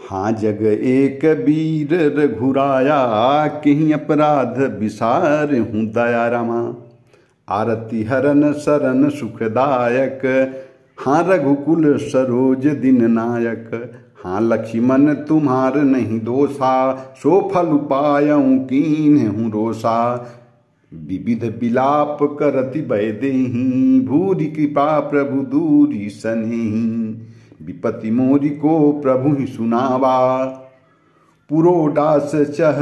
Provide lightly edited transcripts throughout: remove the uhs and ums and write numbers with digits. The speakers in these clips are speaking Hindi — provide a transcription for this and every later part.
हाँ जग एक वीर रघुराया, कहीं अपराध विसार हूँ दया रमा। आरती हरन सरन सुखदायक, हाँ रघुकुल सरोज दिन नायक। हाँ लक्ष्मण तुम्हार नहीं दोषा, सो फल पायऊँ कीन्ह हूँ रोषा। विविध विलाप करति बैदेहीं, भूरि कृपा प्रभु दूरी सनेहीं। विपति मोरी को प्रभु ही सुनावा, पुरोडास चह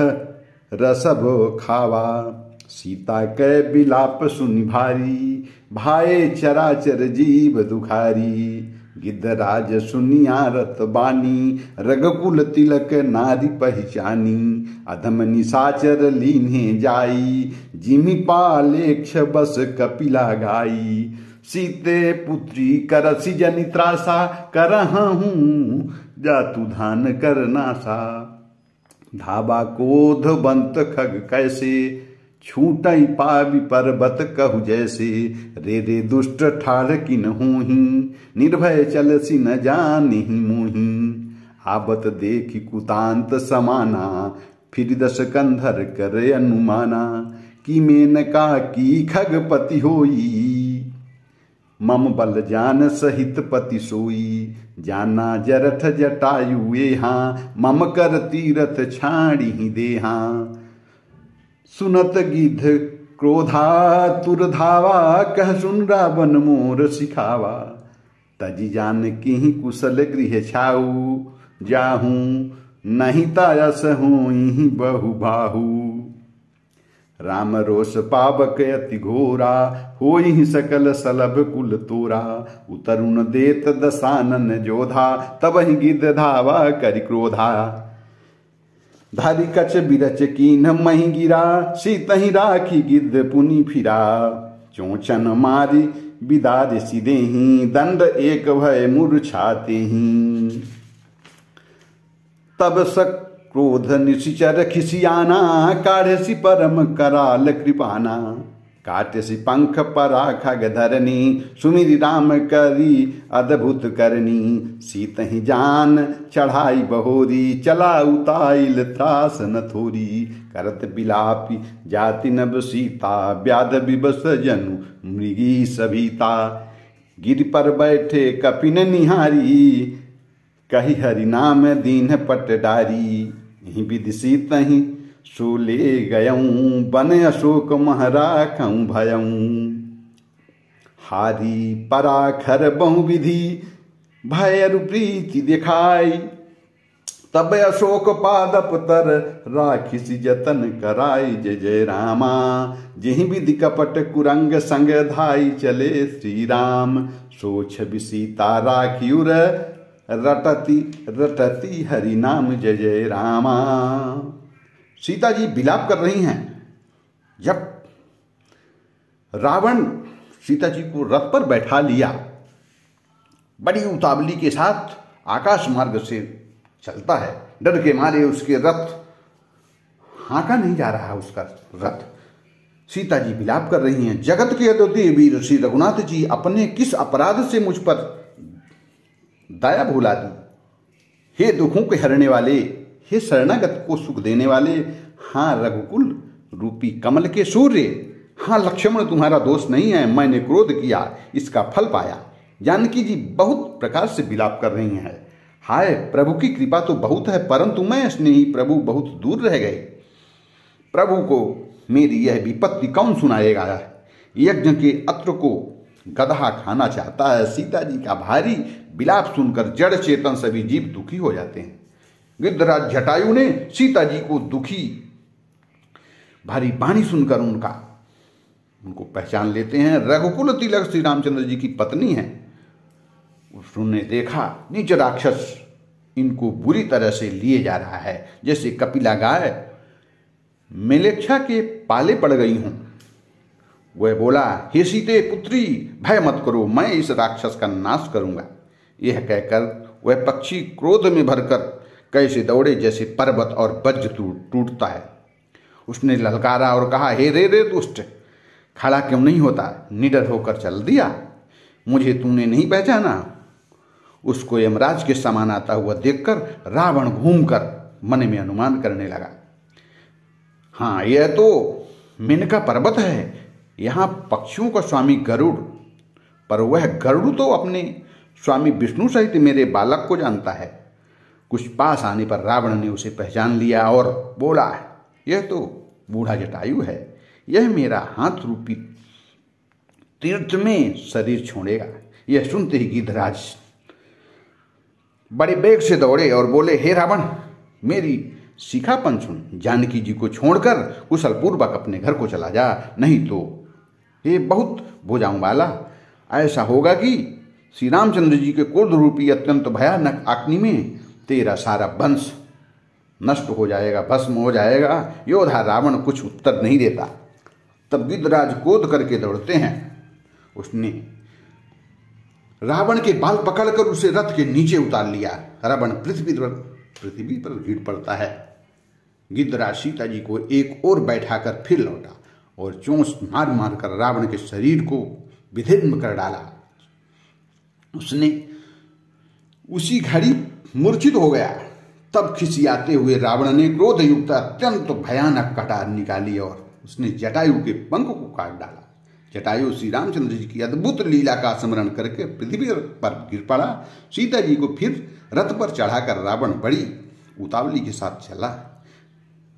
रसभ खावा। सीता कै विलाप सुनि भारी, भाए चराचर जीव दुखारी। गिद्धराज सुनिया रत बानी, रघुकुल तिलक नारी पहचानी। अधम निशाचर लीन्हे जाई, जिमि पालेक्ष बस कपिला गाई। सीते पुत्री करसि जनि त्रासा, करहूँ जातु धान कर नासा। धाबा क्रोध बंत खग कैसे, छूटई पावि पर्वत कहु जैसे। रे रे दुष्ट ठाढ़ किन होही, निर्भय चलसि न जानिहि मोहि। आबत देखि कुतांत समाना, फिर दस कंधर करे अनुमाना। कि मेनका की खगपति होई, मम बल जान सहित पति सोई। जाना जरठ जटायु एहाँ, मम कर तीरथ छाड़ी ही देहा। सुनत गिद्ध क्रोधा तुर धावा, कह सुन रावण मोर सिखावा। तजी जान की कुशल गृह छाऊ, जाहूँ नहीं तायस होई बहु बाहू। राम रोष पावक अति घोरा, होई सकल सलभ कुल तोरा। उतरुण देत दसानन जोधा, तब ही गिद्ध धावा करि क्रोधा। धारी कच बिरच कीन्ह मही गिरा, सीतहि राखी गिद्ध पुनि फिरा। चोचन मारी बिदार सिदेहीं, दंड एक भय मूर्छातेहीं। तब सक क्रोध निशिचर खिसियाना, काढ़सि परम कराल कृपाना। काटसि पंख परा खग धरनी, सुमिरि राम करी अद्भुत करनी। सीतहि जान चढ़ाई बहोरी, चला उताइल त्रास न थोरी। करत बिलापि जाति नभ सीता, व्याध विवश जनु मृगी सभीता। गिर पर बैठे कपिन निहारी, कही हरि नाम दीन पटडारी। यही विधि सीतहि सो ले गयऊँ, बन अशोक महराखऊँ भयऊँ। हारी पराखर बहुविधि, भयरु प्रीति दिखाई। तब अशोक पादप तर, राखिसि जतन कराई। जय जय रामा, जेहि विधि कपट कुरंग संग धाई चले श्री राम। सोच सीता राखियुर, रटती रटती हरि नाम जय जय रामा। सीता जी विलाप कर रही हैं। जब रावण सीता जी को रथ पर बैठा लिया, बड़ी उतावली के साथ आकाश मार्ग से चलता है। डर के मारे उसके रथ हाँका नहीं जा रहा है उसका रथ। सीता जी विलाप कर रही हैं। जगत के अद्वितीय वीर श्री रघुनाथ जी, अपने किस अपराध से मुझ पर दया भुला दी। हे दुखों के हरने वाले, हे शरणागत को सुख देने वाले, हाँ रघुकुल रूपी कमल के सूर्य, हाँ लक्ष्मण तुम्हारा दोष नहीं है। मैंने क्रोध किया, इसका फल पाया। जानकी जी बहुत प्रकार से विलाप कर रही हैं। हाय प्रभु की कृपा तो बहुत है, परंतु मैं स्नेही प्रभु बहुत दूर रह गए। प्रभु को मेरी यह विपत्ति कौन सुनाएगा। यज्ञ के अत्र को गधा खाना चाहता है। सीता जी का भारी विलाप सुनकर जड़ चेतन सभी जीव दुखी हो जाते हैं। गिद्धराज जटायु ने सीता जी को दुखी भारी वाणी सुनकर उनको पहचान लेते हैं। रघुकुल तिलक श्री रामचंद्र जी की पत्नी है। उसने देखा नीच राक्षस इनको बुरी तरह से लिए जा रहा है, जैसे कपिला गाय मेलेच्छा के पाले पड़ गई हूं। वह बोला, हे सीते पुत्री, भय मत करो, मैं इस राक्षस का नाश करूंगा। यह कहकर वह पक्षी क्रोध में भरकर कैसे दौड़े जैसे पर्वत और वज्र टूटता है। उसने ललकारा और कहा, हे रे रे दुष्ट, खड़ा क्यों नहीं होता? निडर होकर चल दिया, मुझे तूने नहीं पहचाना। उसको यमराज के समान आता हुआ देखकर रावण घूमकर मन में अनुमान करने लगा, हाँ यह तो मेनका पर्वत है, यहाँ पक्षियों का स्वामी गरुड़, पर वह गरुड़ तो अपने स्वामी विष्णु सहित मेरे बालक को जानता है। कुछ पास आने पर रावण ने उसे पहचान लिया और बोला, यह तो बूढ़ा जटायु है, यह मेरा हाथ रूपी तीर्थ में शरीर छोड़ेगा। यह सुनते ही गिद्धराज बड़े वेग से दौड़े और बोले, हे रावण, मेरी शिखापन सुन, जानकी जी को छोड़कर कुशल पूर्वक अपने घर को चला जा, नहीं तो ये बहुत भुजाऊं वाला ऐसा होगा कि श्री रामचंद्र जी के क्रोध रूपी अत्यंत भयानक अग्नि में तेरा सारा वंश नष्ट हो जाएगा, भस्म हो जाएगा। योद्धा रावण कुछ उत्तर नहीं देता। तब गिद्धराज क्रोध करके दौड़ते हैं। उसने रावण के बाल पकड़कर उसे रथ के नीचे उतार लिया। रावण पृथ्वी पर गिर पड़ता है। गिद्धराज सीता जी को एक और बैठाकर फिर लौटा और चोंच मार मार कर रावण के शरीर को विदीर्ण कर डाला। उसने उसी घड़ी मूर्छित हो गया। तब खिसियाते हुए रावण ने क्रोध युक्त अत्यंत भयानक कटार निकाली और उसने जटायु के पंख को काट डाला। जटायु श्री रामचंद्र जी की अद्भुत लीला का स्मरण करके पृथ्वी पर गिर पड़ा। सीता जी को फिर रथ पर चढ़ाकर रावण बड़ी उतावली के साथ चला।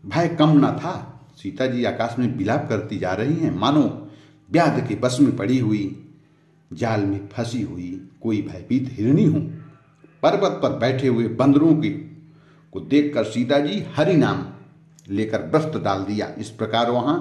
भय कम न था। सीता जी आकाश में विलाप करती जा रही हैं, मानो व्याध के बस में पड़ी हुई, जाल में फंसी हुई कोई भयभीत हिरणी हो। पर्वत पर बैठे हुए बंदरों को देखकर सीता जी हरि नाम लेकर व्रत डाल दिया। इस प्रकार वहां